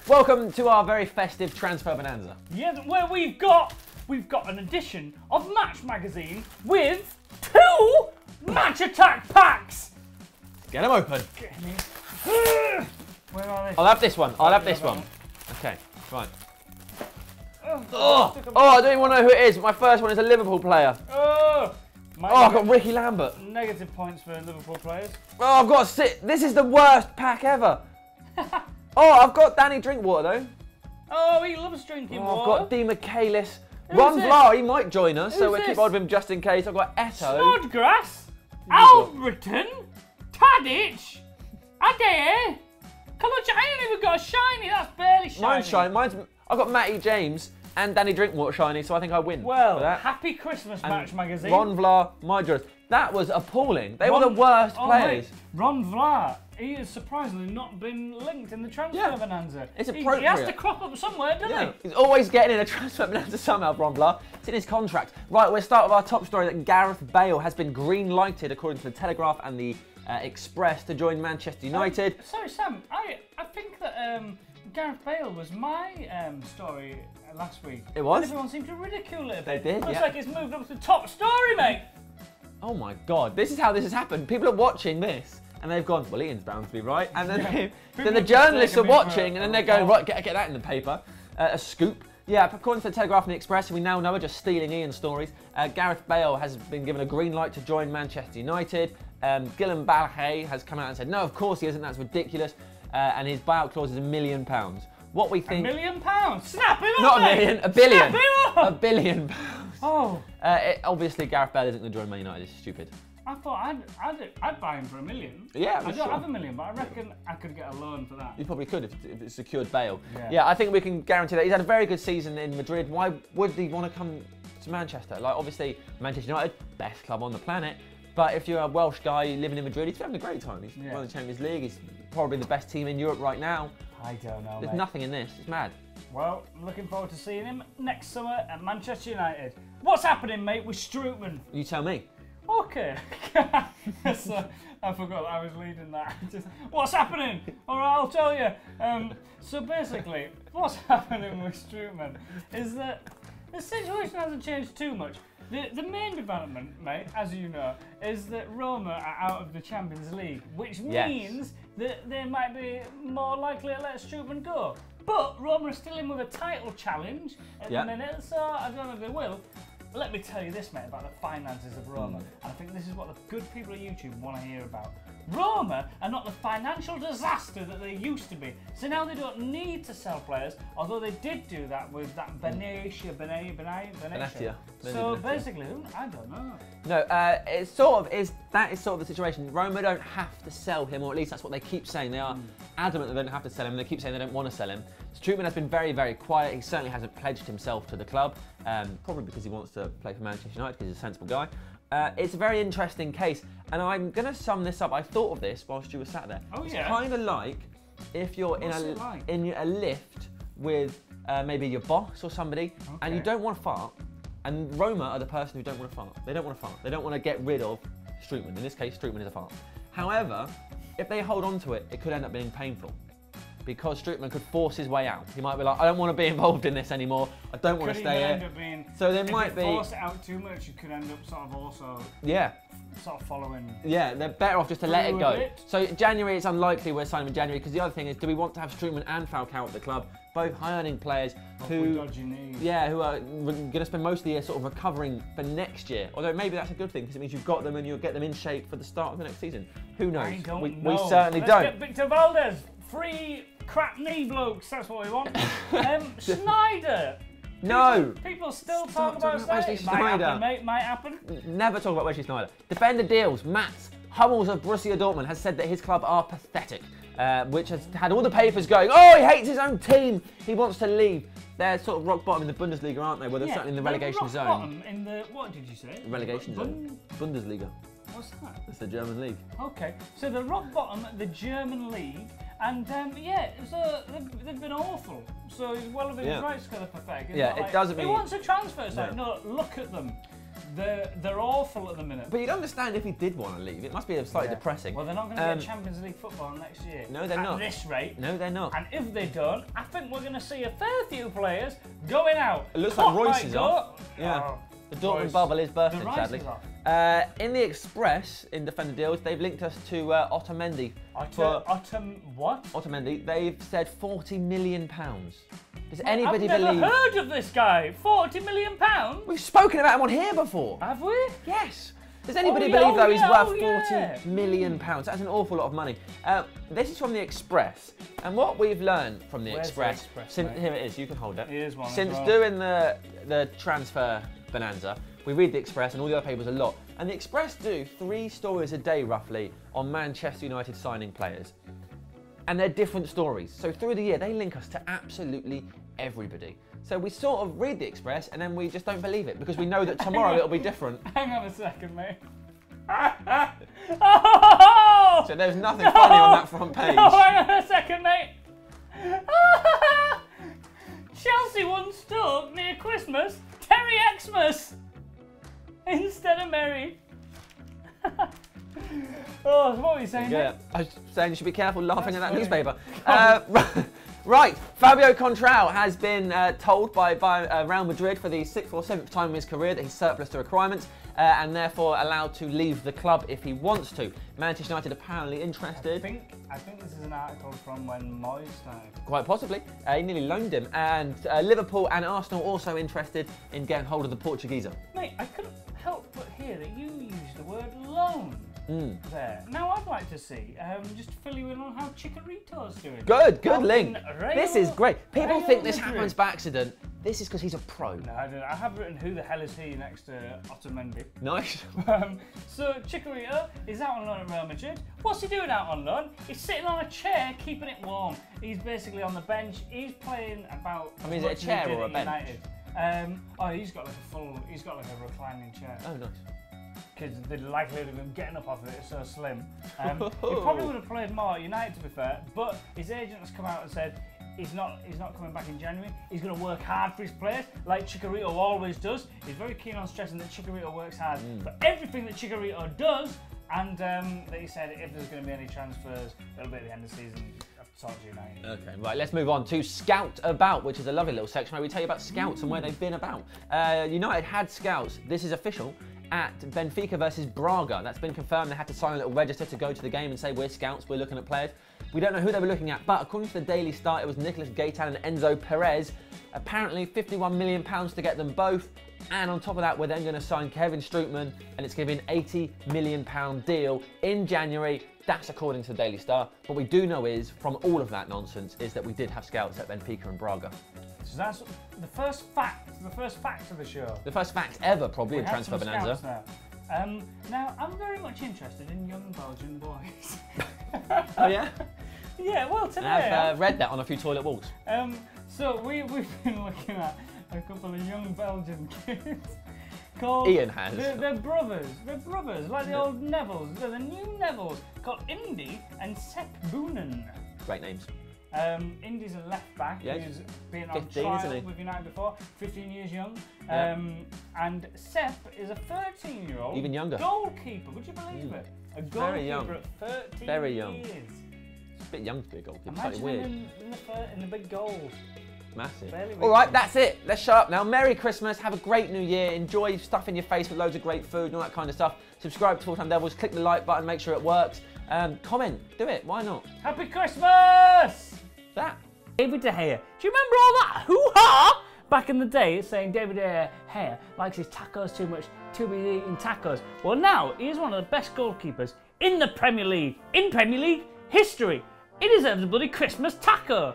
Welcome to our very festive transfer bonanza. Yeah, where we've got an edition of Match Magazine with 2 Match Attack packs. Get them open. Where are they? I'll have this one. I'll have this one. Okay, right. Oh, I don't even want to know who it is. My first one is a Liverpool player. Oh, I've got Ricky Lambert. Negative points for Liverpool players. Oh, I've got to sit. This is the worst pack ever. Oh, I've got Danny Drinkwater though. Oh, he loves drinking water. I've got Di Michaelis. Ron Vlaar, he might join us, so we'll keep hold of him just in case. I've got Eto. Snodgrass, Albrighton, Tadic, Adair. I ain't even got a shiny. That's barely shiny. Mine's shiny. I've got Matty James and Danny Drinkwater shiny, so I think I win. Well, happy Christmas, Match Magazine. Ron Vlaar, my judge. That was appalling. They were the worst players. Mate, Ron Vlaar, he has surprisingly not been linked in the transfer bonanza. It's appropriate. He has to crop up somewhere, doesn't he? He's always getting in a transfer bonanza somehow, Ron Vlaar. It's in his contract. Right, we'll start with our top story that Gareth Bale has been green-lighted, according to the Telegraph and the Express, to join Manchester United. Sorry, Sam. I think that Gareth Bale was my story last week. It was? And everyone seemed to ridicule it a bit. They did, Looks like it's moved up to the top story, mate. Oh my God, this is how this has happened. People are watching this and they've gone, well, Ian's bound to be right. And then, then the journalists are watching and then they're going, right, get that in the paper. A scoop. Yeah, according to the Telegraph and the Express, we now know are just stealing Ian's stories. Gareth Bale has been given a green light to join Manchester United. Guillem Balhay has come out and said, no, of course he isn't, that's ridiculous. And his buyout clause is £1 million. What we think... £1 million? Snap him up, Not a million, a billion. Snap him up! £1 billion. Oh. Obviously, Gareth Bale isn't going to join Man United. It's stupid. I thought I'd buy him for £1 million. Yeah, I don't have £1 million, but I reckon I could get a loan for that. You probably could if it secured Bale. Yeah. I think we can guarantee that. He's had a very good season in Madrid. Why would he want to come to Manchester? Like, obviously, Manchester United, best club on the planet. But if you're a Welsh guy living in Madrid, he's having a great time. He's won the Champions League. He's probably the best team in Europe right now. I don't know, There's nothing in this. It's mad. Well, I'm looking forward to seeing him next summer at Manchester United. What's happening, mate, with Strootman? You tell me. Okay. So, I forgot I was leading that. What's happening? All right, I'll tell you. So basically, what's happening with Strootman is that the situation hasn't changed too much. The main development, mate, as you know, is that Roma are out of the Champions League, which means that they might be more likely to let Strootman go. But Roma are still in with a title challenge at the minute, so I don't know if they will. Let me tell you this, mate, about the finances of Roma. And I think this is what the good people at YouTube want to hear about. Roma are not the financial disaster that they used to be. So now they don't need to sell players, although they did do that with that Benatia. So basically, I don't know. No, that is sort of the situation. Roma don't have to sell him, or at least that's what they keep saying. They are adamant they don't have to sell him. They keep saying they don't want to sell him. Strootman has been very, very quiet. He certainly hasn't pledged himself to the club, probably because he wants to play for Manchester United because he's a sensible guy. It's a very interesting case, and I'm going to sum this up. I thought of this whilst you were sat there. Oh, it's kind of like if you're in a lift with maybe your boss or somebody, and you don't want to fart, and Roma are the person who don't want to fart. They don't want to fart. They don't want to get rid of Strootman. In this case, Strootman is a fart. However, if they hold on to it, it could end up being painful. Because Strootman could force his way out. He might be like, I don't want to be involved in this anymore. I don't want to stay here. So there might be. If you force it out too much, you could end up sort of also. Yeah. Sort of following. Yeah, they're better off just to let it go. So January, it's unlikely we're signing in January because the other thing is, do we want to have Strootman and Falcao at the club, both high-earning players who are going to spend most of the year sort of recovering for next year? Although maybe that's a good thing because it means you've got them and you'll get them in shape for the start of the next season. Who knows? I don't know. We certainly don't. Let's get Victor Valdez. Free crap knee blokes, that's what we want. Snyder. No. People still talk about Snyder. Might happen, mate, might happen. Never talk about Wesley Snyder. Defender deals. Mats Hummels of Borussia Dortmund has said that his club are pathetic, which has had all the papers going, oh, he hates his own team. He wants to leave. They're sort of rock bottom in the Bundesliga, aren't they? Well, they're certainly in the relegation zone. Bottom in the, what did you say? Relegation zone. Bundesliga. What's that? It's the German league. Okay, so the rock bottom, the German league, and yeah, so they've been awful. So he's well within his rights to go pathetic. Yeah, it doesn't mean. He wants a transfer site. No, look at them. They're awful at the minute. But you'd understand if he did want to leave. It must be slightly depressing. Well, they're not going to get Champions League football next year. No, they're not. At this rate. No, they're not. And if they don't, I think we're going to see a fair few players going out. It looks like Royce is off. Yeah. Oh, the Dortmund bubble is bursting, sadly. Off. In the Express, in Defender Deals, they've linked us to Otamendi. Otamendi. They've said £40 million. Does anybody I've never believe? heard of this guy. £40 million? We've spoken about him on here before. Have we? Yes. Does anybody believe, though, he's worth £40 million? That's an awful lot of money. This is from the Express. And what we've learned from the Express, since, here it is, you can hold it. Here's one. Since doing the transfer bonanza, we read the Express and all the other papers a lot. And the Express do 3 stories a day, roughly, on Manchester United signing players. And they're different stories. So through the year, they link us to absolutely everybody. So we sort of read the Express and then we just don't believe it because we know that tomorrow it'll be different. Hang on a second, mate. Oh! So there's nothing funny on that front page. No, hang on a second, mate. Chelsea once stuck near Christmas, Terry Xmas instead of Merry. Oh, what were you saying? Yeah, I was saying you should be careful laughing at that newspaper. Right, Fabio Contral has been told by Real Madrid for the 6th or 7th time in his career that he's surplus to requirements and therefore allowed to leave the club if he wants to. Manchester United apparently interested. I think this is an article from when Moyes started. Quite possibly. He nearly loaned him. And Liverpool and Arsenal also interested in getting hold of the Portugueser. Mate, I couldn't help but hear that you used the word loan. There. Now I'd like to see, just to fill you in on how Chicharito's doing. Good link. This is great. People think this happens by accident. This is because he's a pro. No, I don't. I have written who the hell is he next to Otamendi. Nice. So Chicharito is out on loan at Real Madrid. What's he doing out on loan? He's sitting on a chair, keeping it warm. He's basically on the bench. He's playing about. I mean, is it a chair or a bench? He's got like a reclining chair. Oh, nice. Because the likelihood of him getting up off it is so slim. He probably would have played more at United, to be fair, but his agent has come out and said he's not coming back in January. He's going to work hard for his players, like Chicharito always does. He's very keen on stressing that Chicharito works hard for everything that Chicharito does, and that he said if there's going to be any transfers, it'll be at the end of the season. United. Okay, right, let's move on to Scout About, which is a lovely little section where we tell you about scouts and where they've been about. United had scouts, this is official, at Benfica versus Braga. That's been confirmed. They had to sign a little register to go to the game and say, we're scouts, we're looking at players. We don't know who they were looking at, but according to the Daily Star, it was Nicolas Gaitan and Enzo Perez. Apparently £51 million to get them both. And on top of that, we're then going to sign Kevin Strootman, and it's going to be an £80 million deal in January. That's according to the Daily Star. What we do know is, from all of that nonsense, is that we did have scouts at Benfica and Braga. So that's the first fact of the show. The first fact ever, probably, in Transfer Bonanza. Now, I'm very much interested in young Belgian boys. Oh, yeah? Yeah, well, today I've read that on a few toilet walks. So we've been looking at a couple of young Belgian kids called... Ian has. They're brothers. They're brothers, like the old Nevilles. They're the new Nevilles, called Indy and Sepp Boonen. Great names. Indy's a left back who's been on 15, trial with United before, 15 years young. And Sepp is a 13-year-old even younger goalkeeper. Would you believe it? A goalkeeper very young. At 13 very young. years. It's a bit young to be a goalkeeper. Imagine weird. in the big goals. Massive. Barely All right, that's it. Let's shut up now. Merry Christmas. Have a great New Year. Enjoy stuffing your face with loads of great food and all that kind of stuff. Subscribe to Full Time Devils. Click the like button. Make sure it works. Comment. Do it. Why not? Happy Christmas! That. David De Gea. Do you remember all that hoo-ha back in the day saying David De Gea likes his tacos too much, too busy eating tacos? Well, now he is one of the best goalkeepers in the Premier League, in Premier League history. He deserves a bloody Christmas taco.